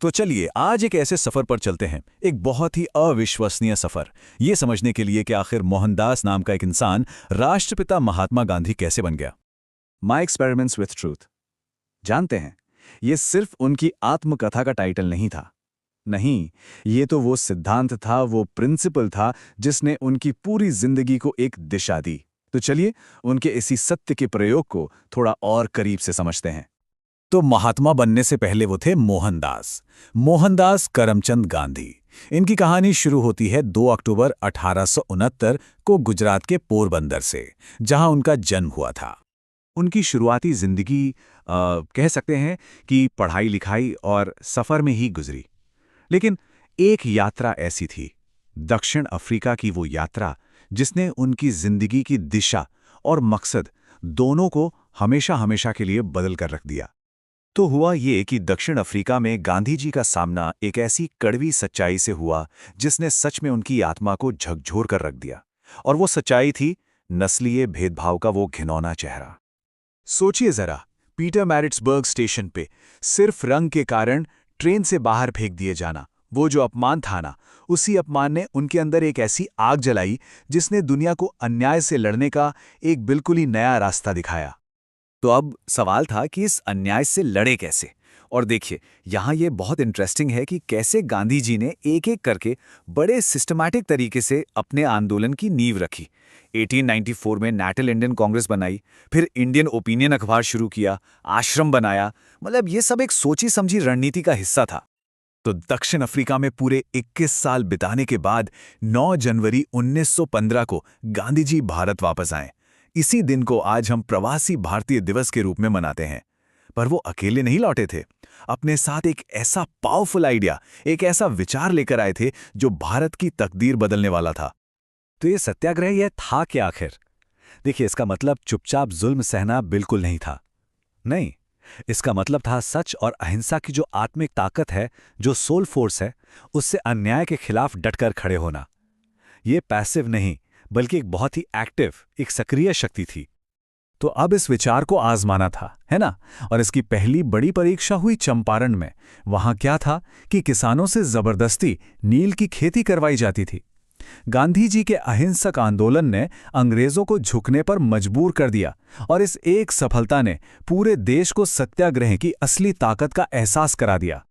तो चलिए आज एक ऐसे सफर पर चलते हैं, एक बहुत ही अविश्वसनीय सफर, ये समझने के लिए कि आखिर मोहनदास नाम का एक इंसान राष्ट्रपिता महात्मा गांधी कैसे बन गया। My experiments with truth. जानते हैं, ये सिर्फ उनकी आत्मकथा का टाइटल नहीं था। नहीं, ये तो वो सिद्धांत था, वो प्रिंसिपल था जिसने उनकी पूरी जिंदगी को एक दिशा दी। तो चलिए उनके इसी सत्य के प्रयोग को थोड़ा और करीब से समझते हैं। तो महात्मा बनने से पहले वो थे मोहनदास करमचंद गांधी। इनकी कहानी शुरू होती है 2 अक्टूबर 1869 को गुजरात के पोरबंदर से, जहां उनका जन्म हुआ था। उनकी शुरुआती जिंदगी कह सकते हैं कि पढ़ाई लिखाई और सफ़र में ही गुजरी। लेकिन एक यात्रा ऐसी थी, दक्षिण अफ्रीका की वो यात्रा, जिसने उनकी जिंदगी की दिशा और मकसद दोनों को हमेशा हमेशा के लिए बदल कर रख दिया। तो हुआ ये कि दक्षिण अफ्रीका में गांधी जी का सामना एक ऐसी कड़वी सच्चाई से हुआ जिसने सच में उनकी आत्मा को झकझोर कर रख दिया। और वो सच्चाई थी नस्लीय भेदभाव का वो घिनौना चेहरा। सोचिए जरा, पीटर मैरिट्सबर्ग स्टेशन पे सिर्फ रंग के कारण ट्रेन से बाहर फेंक दिए जाना, वो जो अपमान था ना, उसी अपमान ने उनके अंदर एक ऐसी आग जलाई जिसने दुनिया को अन्याय से लड़ने का एक बिल्कुल ही नया रास्ता दिखाया। तो अब सवाल था कि इस अन्याय से लड़े कैसे। और देखिए, यहाँ ये बहुत इंटरेस्टिंग है कि कैसे गांधी जी ने एक एक करके बड़े सिस्टमैटिक तरीके से अपने आंदोलन की नींव रखी। 1894 में नेशनल इंडियन कांग्रेस बनाई, फिर इंडियन ओपिनियन अखबार शुरू किया, आश्रम बनाया। मतलब ये सब एक सोची समझी रणनीति का हिस्सा था। तो दक्षिण अफ्रीका में पूरे 21 साल बिताने के बाद 9 जनवरी 1915 को गांधी जी भारत वापस आए। इसी दिन को आज हम प्रवासी भारतीय दिवस के रूप में मनाते हैं। पर वो अकेले नहीं लौटे थे, अपने साथ एक ऐसा पावरफुल आइडिया, एक ऐसा विचार लेकर आए थे जो भारत की तकदीर बदलने वाला था। तो ये सत्याग्रह यह था क्या आखिर? देखिए, इसका मतलब चुपचाप जुल्म सहना बिल्कुल नहीं था। नहीं, इसका मतलब था सच और अहिंसा की जो आत्मिक ताकत है, जो सोल फोर्स है, उससे अन्याय के खिलाफ डटकर खड़े होना। ये पैसिव नहीं, बल्कि एक बहुत ही एक्टिव, एक सक्रिय शक्ति थी। तो अब इस विचार को आजमाना था, है ना? और इसकी पहली बड़ी परीक्षा हुई चंपारण में। वहां क्या था कि किसानों से जबरदस्ती नील की खेती करवाई जाती थी। गांधी जी के अहिंसक आंदोलन ने अंग्रेजों को झुकने पर मजबूर कर दिया, और इस एक सफलता ने पूरे देश को सत्याग्रह की असली ताकत का एहसास करा दिया।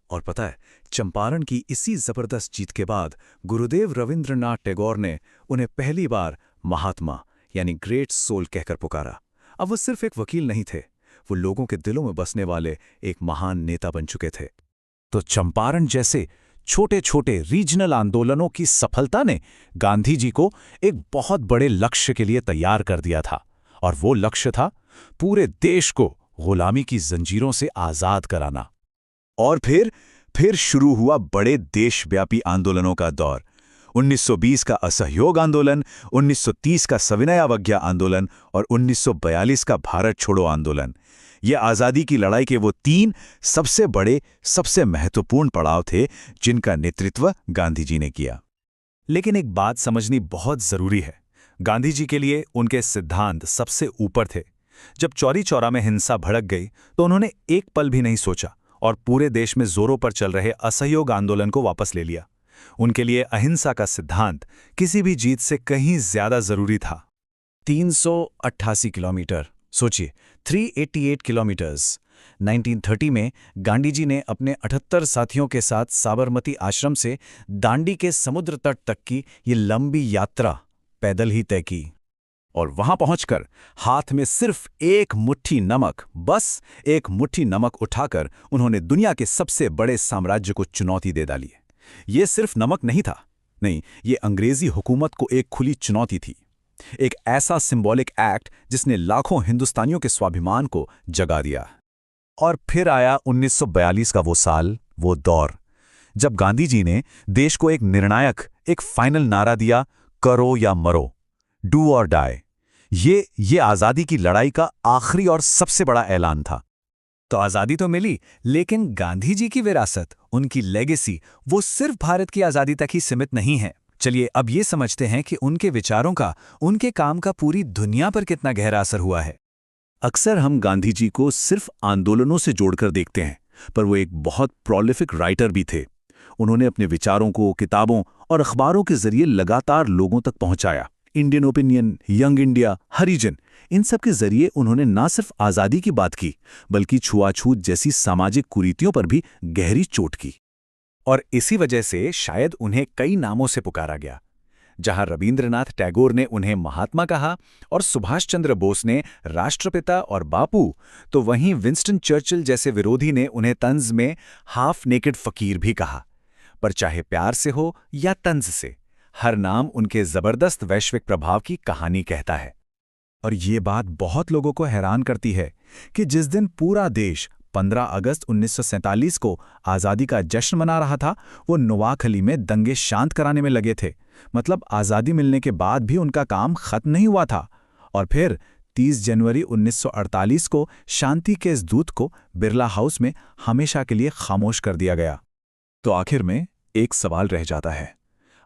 और पता है, चंपारण की इसी जबरदस्त जीत के बाद गुरुदेव रविंद्रनाथ टैगोर ने उन्हें पहली बार महात्मा यानी ग्रेट सोल कहकर पुकारा। अब वो सिर्फ एक वकील नहीं थे, वो लोगों के दिलों में बसने वाले एक महान नेता बन चुके थे। तो चंपारण जैसे छोटे छोटे रीजनल आंदोलनों की सफलता ने गांधी जी को एक बहुत बड़े लक्ष्य के लिए तैयार कर दिया था। और वो लक्ष्य था पूरे देश को गुलामी की जंजीरों से आजाद कराना। और फिर शुरू हुआ बड़े देशव्यापी आंदोलनों का दौर। 1920 का असहयोग आंदोलन, 1930 का सविनय अवज्ञा आंदोलन और 1942 का भारत छोड़ो आंदोलन। ये आज़ादी की लड़ाई के वो 3 सबसे बड़े, सबसे महत्वपूर्ण पड़ाव थे जिनका नेतृत्व गांधी जी ने किया। लेकिन एक बात समझनी बहुत जरूरी है, गांधी जी के लिए उनके सिद्धांत सबसे ऊपर थे। जब चौरी चौरा में हिंसा भड़क गई तो उन्होंने एक पल भी नहीं सोचा और पूरे देश में जोरों पर चल रहे असहयोग आंदोलन को वापस ले लिया। उनके लिए अहिंसा का सिद्धांत किसी भी जीत से कहीं ज्यादा जरूरी था। 388 किलोमीटर, सोचिए, 388 किलोमीटर्स। 1930 में गांधी जी ने अपने 78 साथियों के साथ साबरमती आश्रम से दांडी के समुद्र तट तक की ये लंबी यात्रा पैदल ही तय की। और वहां पहुंचकर हाथ में सिर्फ एक मुट्ठी नमक, बस एक मुट्ठी नमक उठाकर उन्होंने दुनिया के सबसे बड़े साम्राज्य को चुनौती दे डाली। ये सिर्फ नमक नहीं था, नहीं, ये अंग्रेजी हुकूमत को एक खुली चुनौती थी। एक ऐसा सिंबॉलिक एक्ट जिसने लाखों हिंदुस्तानियों के स्वाभिमान को जगा दिया। और फिर आया 1942 का वो साल, वो दौर, जब गांधी जी ने देश को एक निर्णायक, एक फाइनल नारा दिया, करो या मरो, डू और डाई। ये आजादी की लड़ाई का आखिरी और सबसे बड़ा ऐलान था। तो आजादी तो मिली, लेकिन गांधी जी की विरासत, उनकी लेगेसी, वो सिर्फ भारत की आजादी तक ही सीमित नहीं है। चलिए अब ये समझते हैं कि उनके विचारों का, उनके काम का पूरी दुनिया पर कितना गहरा असर हुआ है। अक्सर हम गांधी जी को सिर्फ आंदोलनों से जोड़कर देखते हैं, पर वो एक बहुत प्रोलिफिक राइटर भी थे। उन्होंने अपने विचारों को किताबों और अखबारों के जरिए लगातार लोगों तक पहुंचाया। इंडियन ओपिनियन, यंग इंडिया, हरिजन, इन सब के जरिए उन्होंने न सिर्फ आज़ादी की बात की, बल्कि छुआछूत जैसी सामाजिक कुरीतियों पर भी गहरी चोट की। और इसी वजह से शायद उन्हें कई नामों से पुकारा गया। जहां रवींद्रनाथ टैगोर ने उन्हें महात्मा कहा और सुभाष चंद्र बोस ने राष्ट्रपिता और बापू, तो वहीं विंस्टन चर्चिल जैसे विरोधी ने उन्हें तंज में हाफ नेकेड फकीर भी कहा। पर चाहे प्यार से हो या तंज से, हर नाम उनके जबरदस्त वैश्विक प्रभाव की कहानी कहता है। और ये बात बहुत लोगों को हैरान करती है कि जिस दिन पूरा देश 15 अगस्त 1947 को आज़ादी का जश्न मना रहा था, वो नोआखली में दंगे शांत कराने में लगे थे। मतलब आज़ादी मिलने के बाद भी उनका काम खत्म नहीं हुआ था। और फिर 30 जनवरी 1948 को शांति के इस दूत को बिरला हाउस में हमेशा के लिए खामोश कर दिया गया। तो आखिर में एक सवाल रह जाता है,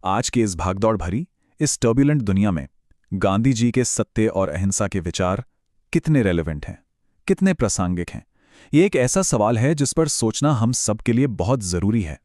आज के इस भागदौड़ भरी, इस टर्बुलेंट दुनिया में गांधी जी के सत्य और अहिंसा के विचार कितने रेलेवेंट हैं, कितने प्रासंगिक हैं? ये एक ऐसा सवाल है जिस पर सोचना हम सब के लिए बहुत ज़रूरी है।